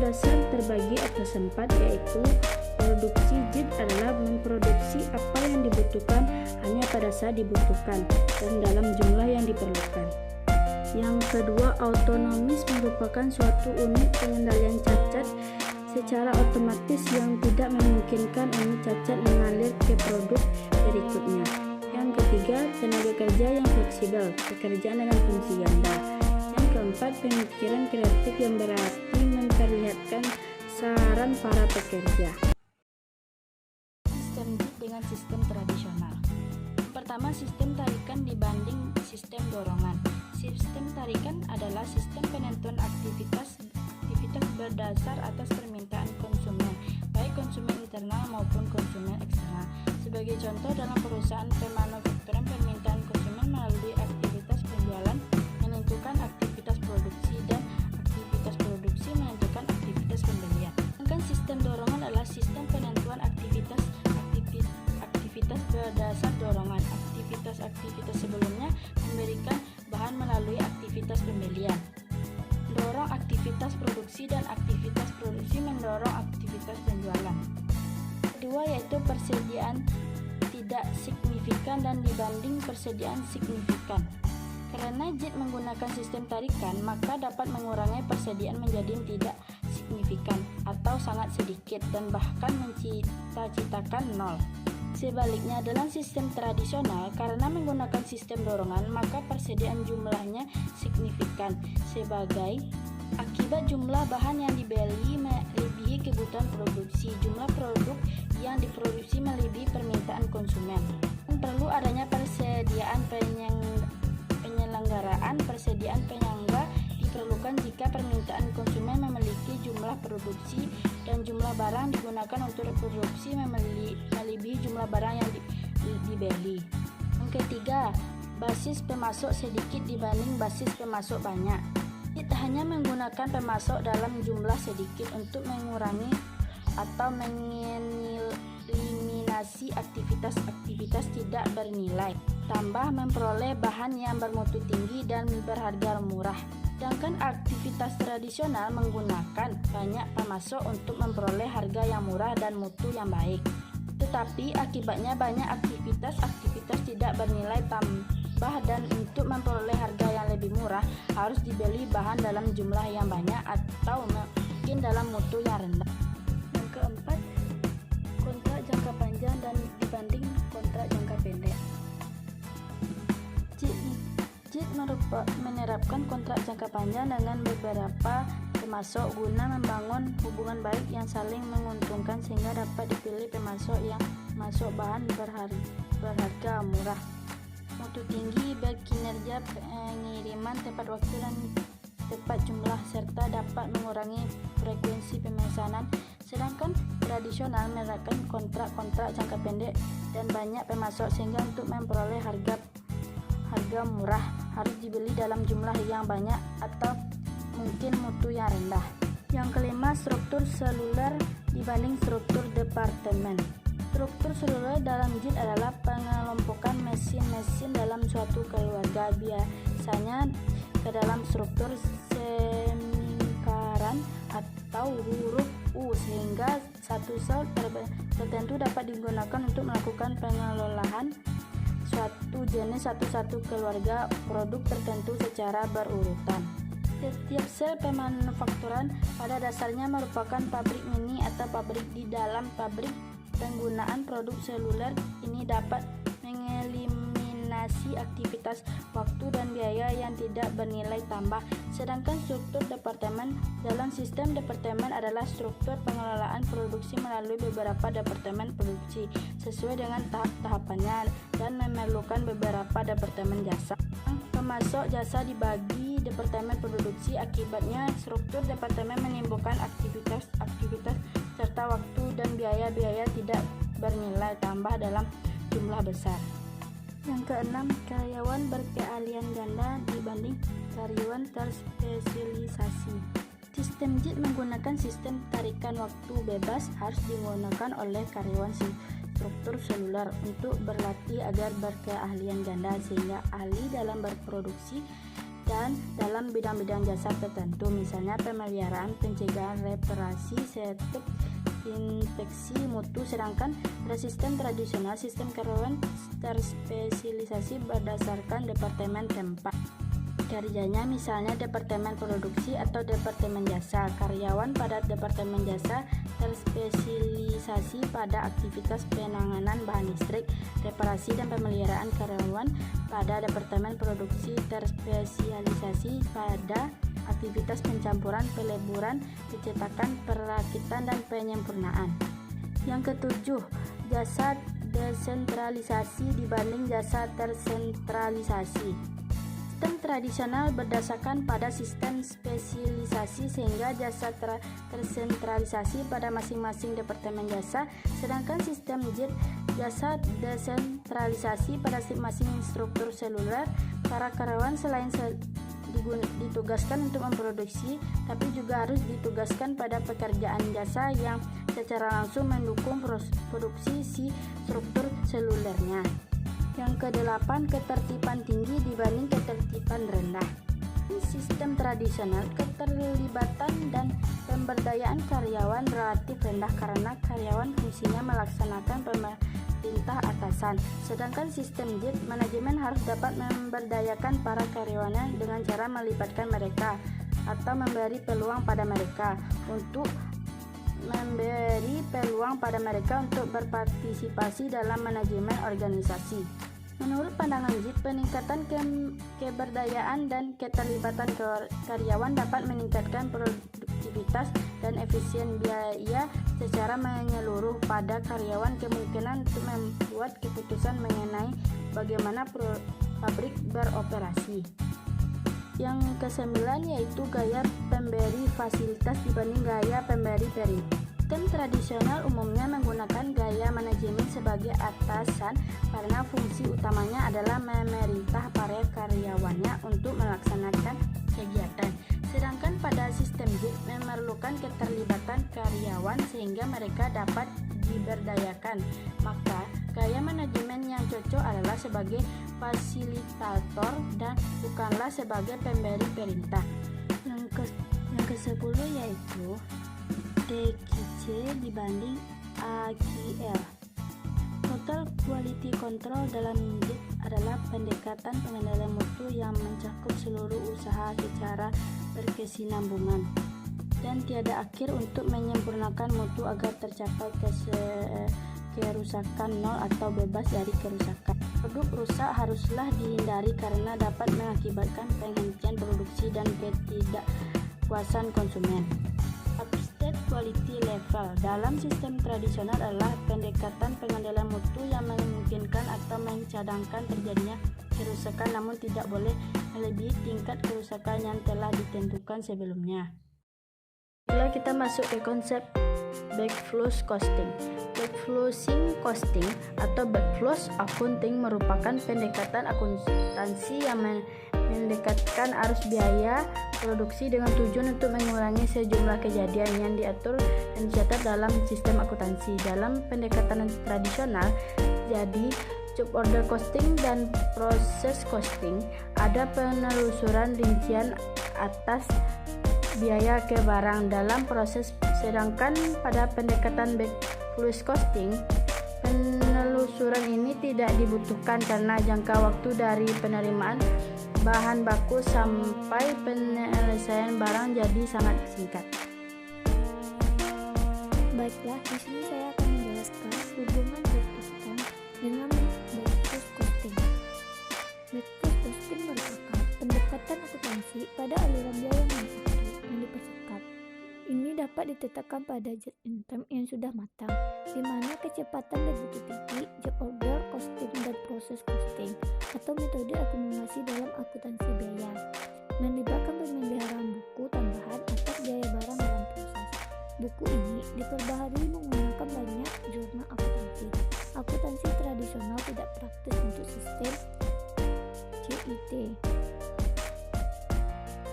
dasar terbagi atas 4, yaitu produksi JIT adalah memproduksi apa yang dibutuhkan hanya pada saat dibutuhkan dan dalam jumlah yang diperlukan. Yang kedua, autonomis merupakan suatu unit pengendalian cacat secara otomatis yang tidak memungkinkan unit cacat mengalir ke produk berikutnya. Yang ketiga, tenaga kerja yang fleksibel, pekerjaan dengan fungsi ganda. Yang keempat, pemikiran kreatif yang berarti memperlihatkan saran para pekerja. Sistem JIT dengan sistem tradisional. Pertama, sistem tarikan dibanding sistem dorongan. Sistem tarikan adalah sistem penentuan aktivitas berdasar atas permintaan konsumen, baik konsumen internal maupun konsumen eksternal. Sebagai contoh, dalam perusahaan pemanufakturan, permintaan konsumen melalui aktivitas penjualan menentukan aktivitas produksi dan aktivitas produksi menentukan aktivitas pembelian. Sedangkan sistem dorongan adalah sistem penentuan aktivitas berdasar dorongan. Aktivitas sebelumnya memberikan bahan melalui aktivitas pembelian. Dorong aktivitas produksi dan aktivitas produksi mendorong aktivitas penjualan. Kedua, yaitu persediaan tidak signifikan dan dibanding persediaan signifikan. Karena JIT menggunakan sistem tarikan, maka dapat mengurangi persediaan menjadi tidak signifikan atau sangat sedikit dan bahkan mencita-citakan nol. Sebaliknya, dalam sistem tradisional, karena menggunakan sistem dorongan, maka persediaan jumlahnya signifikan. Sebagai akibat jumlah bahan yang dibeli melebihi kebutuhan produksi, jumlah produk yang diproduksi melebihi permintaan konsumen. Perlu adanya persediaan penyelenggaraan. Persediaan penyangga diperlukan jika permintaan konsumen memiliki jumlah produksi dan jumlah barang digunakan untuk produksi melebihi jumlah barang yang dibeli. Yang ketiga, basis pemasok sedikit dibanding basis pemasok banyak. Kita hanya menggunakan pemasok dalam jumlah sedikit untuk mengurangi atau mengeliminasi aktivitas tidak bernilai, tambah memperoleh bahan yang bermutu tinggi dan berharga murah. Sedangkan aktivitas tradisional menggunakan banyak pemasok untuk memperoleh harga yang murah dan mutu yang baik. Tetapi akibatnya banyak aktivitas tidak bernilai tambah, dan untuk memperoleh harga yang lebih murah harus dibeli bahan dalam jumlah yang banyak atau mungkin dalam mutu yang rendah. Yang keempat, kontrak jangka panjang dan dibanding kontrak jangka pendek. JIT menerapkan kontrak jangka panjang dengan beberapa pemasok guna membangun hubungan baik yang saling menguntungkan sehingga dapat dipilih pemasok yang masuk bahan berharga murah, mutu tinggi, berkinerja, pengiriman tepat waktu dan tepat jumlah, serta dapat mengurangi frekuensi pemesanan. Sedangkan tradisional menerapkan kontrak jangka pendek dan banyak pemasok sehingga untuk memperoleh harga murah harus dibeli dalam jumlah yang banyak atau mungkin mutu yang rendah. Yang kelima, struktur seluler dibanding struktur departemen. Struktur seluler dalam JIT adalah pengelompokan mesin-mesin dalam suatu keluarga, biasanya ke dalam struktur semingkaran atau huruf U, sehingga satu sel tertentu dapat digunakan untuk melakukan pengelolaan suatu jenis satu keluarga produk tertentu secara berurutan. Setiap sel pemanufakturan pada dasarnya merupakan pabrik mini atau pabrik di dalam pabrik. Penggunaan produk seluler ini dapat mengeliminasi aktivitas, waktu, dan biaya yang tidak bernilai tambah. Sedangkan struktur departemen dalam sistem departemen adalah struktur pengelolaan produksi melalui beberapa departemen produksi sesuai dengan tahap-tahapannya dan memerlukan beberapa departemen jasa. Pemasok jasa dibagi departemen produksi. Akibatnya struktur departemen menimbulkan aktivitas serta waktu dan biaya tidak bernilai tambah dalam jumlah besar. Yang keenam, karyawan berkeahlian ganda dibanding karyawan terspesialisasi. Sistem JIT menggunakan sistem tarikan waktu bebas harus digunakan oleh karyawan struktur seluler untuk berlatih agar berkeahlian ganda sehingga ahli dalam berproduksi dan dalam bidang-bidang jasa tertentu, misalnya pemeliharaan, pencegahan, reparasi, setek, inspeksi mutu. Sedangkan pada sistem tradisional, sistem karyawan terspesialisasi berdasarkan departemen tempat kerjanya, misalnya departemen produksi atau departemen jasa. Karyawan pada departemen jasa terspesialisasi pada aktivitas penanganan bahan listrik, reparasi dan pemeliharaan. Karyawan pada departemen produksi terspesialisasi pada aktivitas pencampuran, peleburan, pencetakan, perakitan dan penyempurnaan. Yang ketujuh, jasa desentralisasi dibanding jasa tersentralisasi. Sistem tradisional berdasarkan pada sistem spesialisasi sehingga jasa tersentralisasi pada masing-masing departemen jasa, sedangkan sistem JIT jasa desentralisasi pada masing-masing struktur seluler. Para karyawan selain ditugaskan untuk memproduksi, tapi juga harus ditugaskan pada pekerjaan jasa yang secara langsung mendukung produksi si struktur selulernya. Yang kedelapan, ketertiban tinggi dibanding ketertiban rendah. Sistem tradisional, keterlibatan dan pemberdayaan karyawan relatif rendah karena karyawan fungsinya melaksanakan perintah atasan. Sedangkan sistem JIT, manajemen harus dapat memberdayakan para karyawannya dengan cara melibatkan mereka atau memberi peluang pada mereka untuk berpartisipasi dalam manajemen organisasi. Menurut pandangan JIT, peningkatan keberdayaan dan keterlibatan karyawan dapat meningkatkan produktivitas dan efisien biaya secara menyeluruh pada karyawan. Kemungkinan untuk membuat keputusan mengenai bagaimana pabrik beroperasi. Yang kesembilan yaitu gaya pemberi fasilitas dibanding gaya pemberi perintah. Sistem tradisional umumnya menggunakan gaya manajemen sebagai atasan karena fungsi utamanya adalah memerintah para karyawannya untuk melaksanakan kegiatan. Sedangkan pada sistem JIT memerlukan keterlibatan karyawan sehingga mereka dapat diberdayakan. Maka gaya manajemen yang cocok adalah sebagai fasilitator dan bukanlah sebagai pemberi perintah. Yang ke-10 yaitu TQC dibanding AQL. Total Quality Control dalam JIT adalah pendekatan pengendalian mutu yang mencakup seluruh usaha secara berkesinambungan dan tiada akhir untuk menyempurnakan mutu agar tercapai kerusakan nol atau bebas dari kerusakan. Produk rusak haruslah dihindari karena dapat mengakibatkan penghentian produksi dan ketidakpuasan konsumen. Upstate Quality Level dalam sistem tradisional adalah pendekatan pengendalian mutu yang memungkinkan atau mencadangkan terjadinya kerusakan namun tidak boleh melebihi tingkat kerusakan yang telah ditentukan sebelumnya. Bila kita masuk ke konsep backflow costing. Backflow costing atau backflow accounting merupakan pendekatan akuntansi yang mendekatkan arus biaya produksi dengan tujuan untuk mengurangi sejumlah kejadian yang diatur dan dicatat dalam sistem akuntansi. Dalam pendekatan tradisional, jadi job order costing dan proses costing ada penelusuran rincian atas biaya ke barang dalam proses, sedangkan pada pendekatan backflow costing penelusuran ini tidak dibutuhkan karena jangka waktu dari penerimaan bahan baku sampai penyelesaian barang jadi sangat singkat. Baiklah, di sini saya akan menjelaskan hubungan backflow dengan backflow costing. Backflow costing merupakan pendekatan akuntansi pada aliran biaya manufaktur yang dipercepat. Ini dapat ditetapkan pada just in time yang sudah matang, di mana kecepatan begitu tinggi. Job order costing dan proses costing atau metode akumulasi dalam akuntansi biaya melibatkan pemeliharaan buku tambahan atas biaya barang dalam proses. Buku ini diperbaharui menggunakan banyak jurnal akuntansi. Akuntansi tradisional tidak praktis untuk sistem JIT.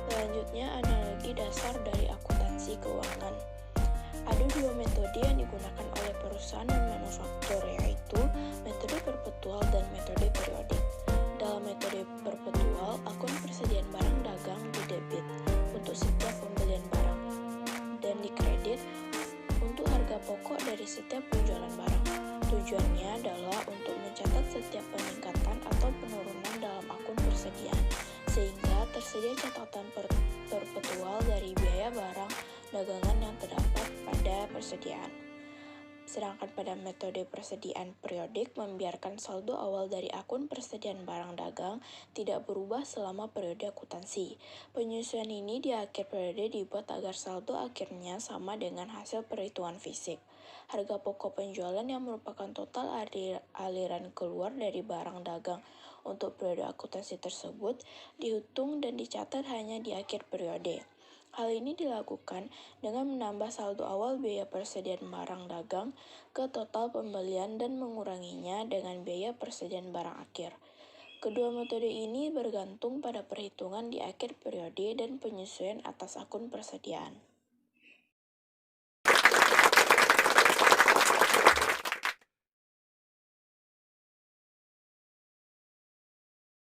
Selanjutnya, analogi dasar dari akuntansi keuangan. Ada dua metode yang digunakan oleh perusahaan dan manufaktur, yaitu metode perpetual dan metode periodik. Dalam metode perpetual, akun persediaan barang pokok dari setiap penjualan barang. Tujuannya adalah untuk mencatat setiap peningkatan atau penurunan dalam akun persediaan, sehingga tersedia catatan perpetual dari biaya barang dagangan yang terdapat pada persediaan. Sedangkan pada metode persediaan periodik membiarkan saldo awal dari akun persediaan barang dagang tidak berubah selama periode akuntansi. Penyesuaian ini di akhir periode dibuat agar saldo akhirnya sama dengan hasil perhitungan fisik. Harga pokok penjualan yang merupakan total aliran keluar dari barang dagang untuk periode akuntansi tersebut dihitung dan dicatat hanya di akhir periode. Hal ini dilakukan dengan menambah saldo awal biaya persediaan barang dagang ke total pembelian dan menguranginya dengan biaya persediaan barang akhir. Kedua metode ini bergantung pada perhitungan di akhir periode dan penyesuaian atas akun persediaan.